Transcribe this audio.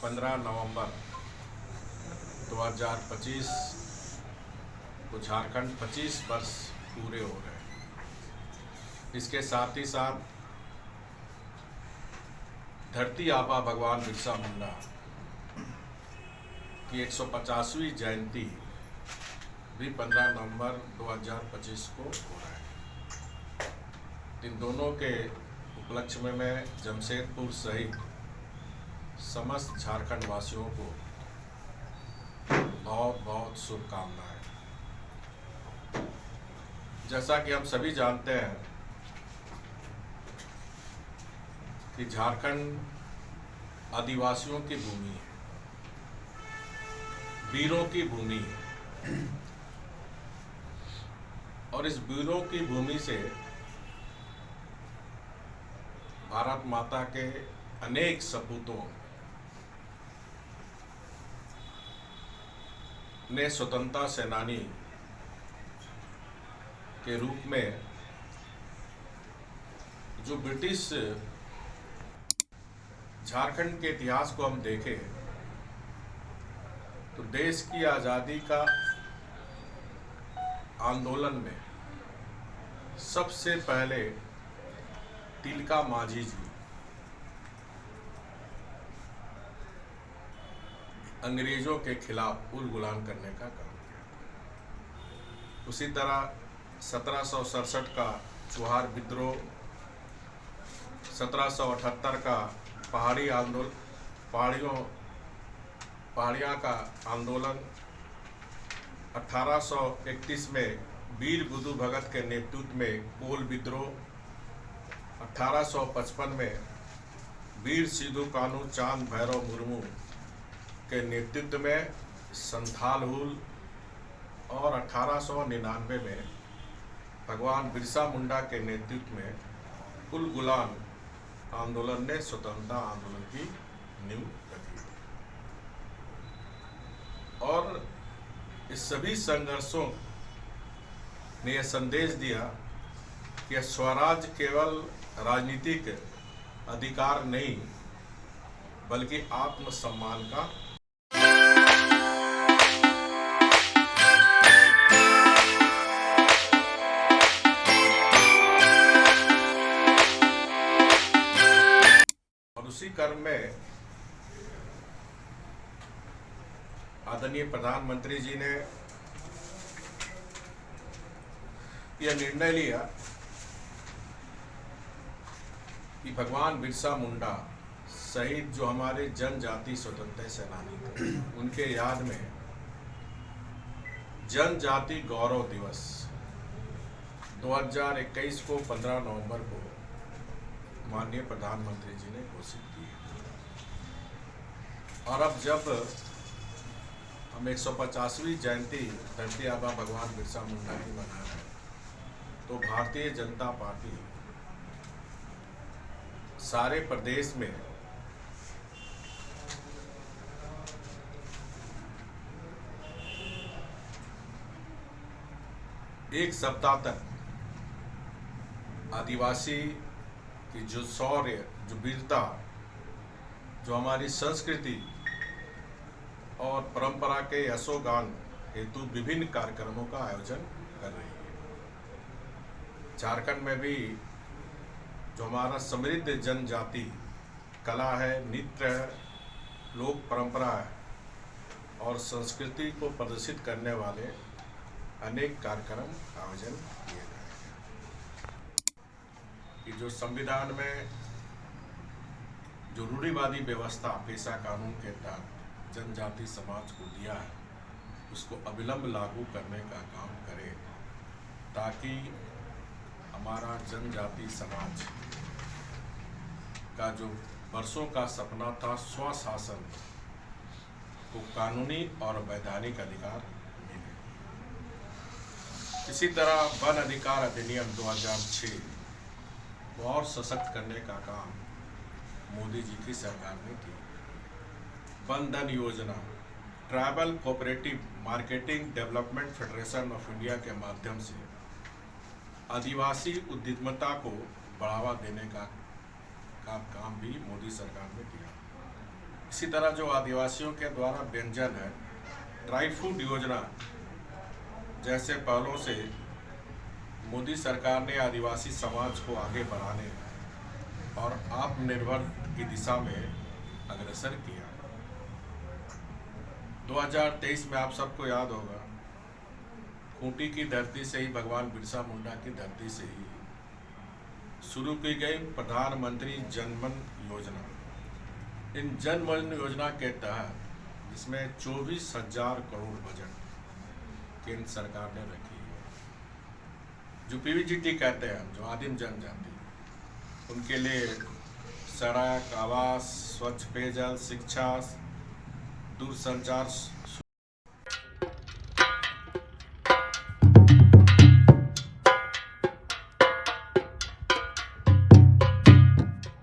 15 नवंबर 2025 को झारखंड 25 वर्ष पूरे हो रहे हैं। इसके साथ ही साथ धरती आबा भगवान बिरसा मुंडा की 150वीं जयंती भी 15 नवंबर 2025 को हो रहा है। इन दोनों के उपलक्ष्य में मैं जमशेदपुर सहित समस्त झारखंड वासियों को बहुत बहुत शुभकामनाएं। जैसा कि हम सभी जानते हैं कि झारखंड आदिवासियों की भूमि है, वीरों की भूमि है और इस वीरों की भूमि से भारत माता के अनेक सपूतों ने स्वतंत्रता सेनानी के रूप में जो ब्रिटिश झारखंड के इतिहास को हम देखें तो देश की आज़ादी का आंदोलन में सबसे पहले तिलका मांझी जी अंग्रेजों के खिलाफ उल गुलान करने का काम किया। उसी तरह 1767 का चुहार विद्रोह, 1778 का पहाड़ी आंदोलन, पहाड़िया का आंदोलन, 1831 में वीर बुधु भगत के नेतृत्व में कोल विद्रोह, 1855 में वीर सिधु कान्हू चांद भैरव मुर्मू के नेतृत्व में संथाल हुल और 1899 में भगवान बिरसा मुंडा के नेतृत्व में उल गुलान आंदोलन ने स्वतंत्रता आंदोलन की नींव रखी और इस सभी संघर्षों ने यह संदेश दिया कि स्वराज केवल राजनीतिक अधिकार नहीं बल्कि आत्मसम्मान का और उसी क्रम में आदरणीय प्रधानमंत्री जी ने यह निर्णय लिया कि भगवान बिरसा मुंडा सहित जो हमारे जनजाति स्वतंत्रता सेनानी थे उनके याद में जनजाति गौरव दिवस 2021 को 15 नवंबर को माननीय प्रधानमंत्री जी ने घोषित की और अब जब हम 150वीं जयंती धरती आबा भगवान बिरसा मुंडा की मना रहे हैं तो भारतीय जनता पार्टी सारे प्रदेश में एक सप्ताह तक आदिवासी की जो शौर्य, जो वीरता, जो हमारी संस्कृति और परंपरा के यशोगान हेतु विभिन्न कार्यक्रमों का आयोजन कर रही है। झारखंड में भी जो हमारा समृद्ध जनजाति कला है, नृत्य है, लोक परंपरा है और संस्कृति को प्रदर्शित करने वाले अनेक कार्यक्रम आयोजन किए गए हैं कि जो संविधान में जो रूढ़िवादी व्यवस्था पेशा कानून के तहत जनजाति समाज को दिया है उसको अविलंब लागू करने का काम करे ताकि हमारा जनजाति समाज का जो वर्षों का सपना था स्वशासन को कानूनी और वैधानिक अधिकार मिले। इसी तरह वन अधिकार अधिनियम 2006 को और सशक्त करने का काम मोदी जी की सरकार ने की। वन धन योजना, tribal cooperative marketing development federation of India के माध्यम से आदिवासी उद्यमिता को बढ़ावा देने का काम भी मोदी सरकार ने किया। इसी तरह जो आदिवासियों के द्वारा व्यंजन है, ड्राई फ्रूट योजना जैसे पहलों से मोदी सरकार ने आदिवासी समाज को आगे बढ़ाने और आत्मनिर्भर की दिशा में अग्रसर किया। 2023 में आप सबको याद होगा, खूंटी की धरती से ही, भगवान बिरसा मुंडा की धरती से ही शुरू की गई प्रधानमंत्री जनमन योजना। इन जनमन योजना के तहत जिसमें 24,000 करोड़ बजट केंद्र सरकार ने रखी है, जो पीवीजीटी कहते हैं, जो आदिम जनजाति, उनके लिए सड़क, आवास, स्वच्छ पेयजल, शिक्षा, दूरसंचार